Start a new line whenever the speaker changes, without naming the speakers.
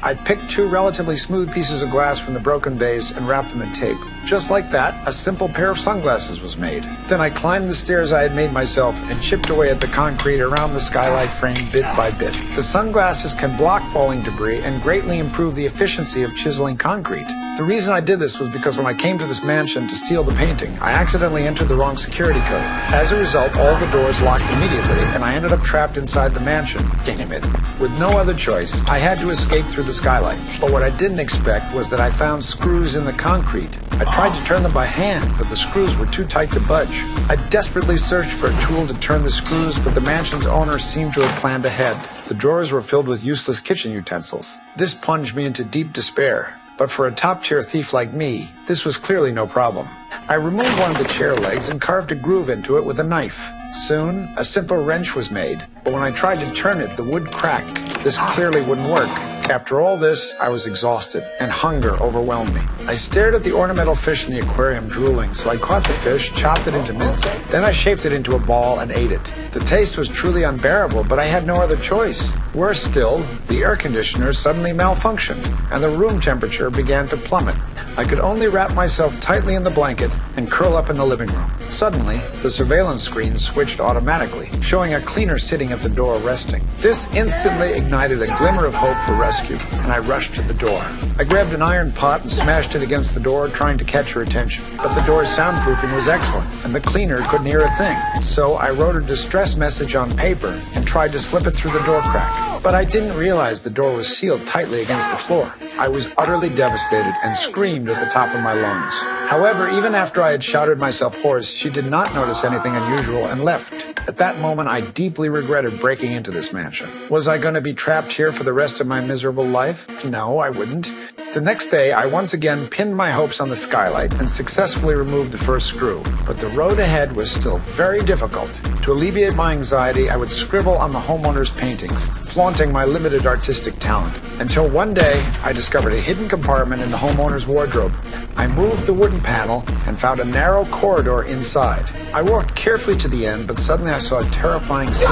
I picked two relatively smooth pieces of glass from the broken vase and wrapped them in tape. Just like that, a simple pair of sunglasses was made. Then I climbed the stairs I had made myself and chipped away at the concrete around the skylight frame bit by bit. The sunglasses can block falling debris and greatly improve the efficiency of chiseling concrete. The reason I did this was because when I came to this mansion to steal the painting, I accidentally entered the wrong security code. As a result, all the doors locked immediately, and I ended up trapped inside the mansion. Damn it. With no other choice, I had to escape through the skylight. But what I didn't expect was that I found screws in the concrete. I tried to turn them by hand, but the screws were too tight to budge. I desperately searched for a tool to turn the screws, but the mansion's owner seemed to have planned ahead. The drawers were filled with useless kitchen utensils. This plunged me into deep despair. But for a top-tier thief like me, this was clearly no problem. I removed one of the chair legs and carved a groove into it with a knife. Soon, a simple wrench was made, but when I tried to turn it, the wood cracked. This clearly wouldn't work. After all this, I was exhausted, and hunger overwhelmed me. I stared at the ornamental fish in the aquarium drooling, so I caught the fish, chopped it into mince. Then I shaped it into a ball and ate it. The taste was truly unbearable, but I had no other choice. Worse still, the air conditioner suddenly malfunctioned, and the room temperature began to plummet. I could only wrap myself tightly in the blanket and curl up in the living room. Suddenly, the surveillance screen switched automatically, showing a cleaner sitting at the door resting. This instantly ignited a glimmer of hope for rescue, and I rushed to the door. I grabbed an iron pot and smashed it against the door, trying to catch her attention. But the door's soundproofing was excellent, and the cleaner couldn't hear a thing. So I wrote a distress message on paper and tried to slip it through the door crack. But I didn't realize the door was sealed tightly against the floor. I was utterly devastated and screamed at the top of my lungs. However, even after I had shouted myself hoarse, she did not notice anything unusual and left. At that moment, I deeply regretted breaking into this mansion. Was I going to be trapped here for the rest of my miserable life? No, I wouldn't. The next day, I once again pinned my hopes on the skylight and successfully removed the first screw. But the road ahead was still very difficult. To alleviate my anxiety, I would scribble on the homeowner's paintings, flaunting my limited artistic talent. Until one day, I discovered a hidden compartment in the homeowner's wardrobe. I moved the wooden panel and found a narrow corridor inside. I walked carefully to the end, but suddenly I saw a terrifying scene.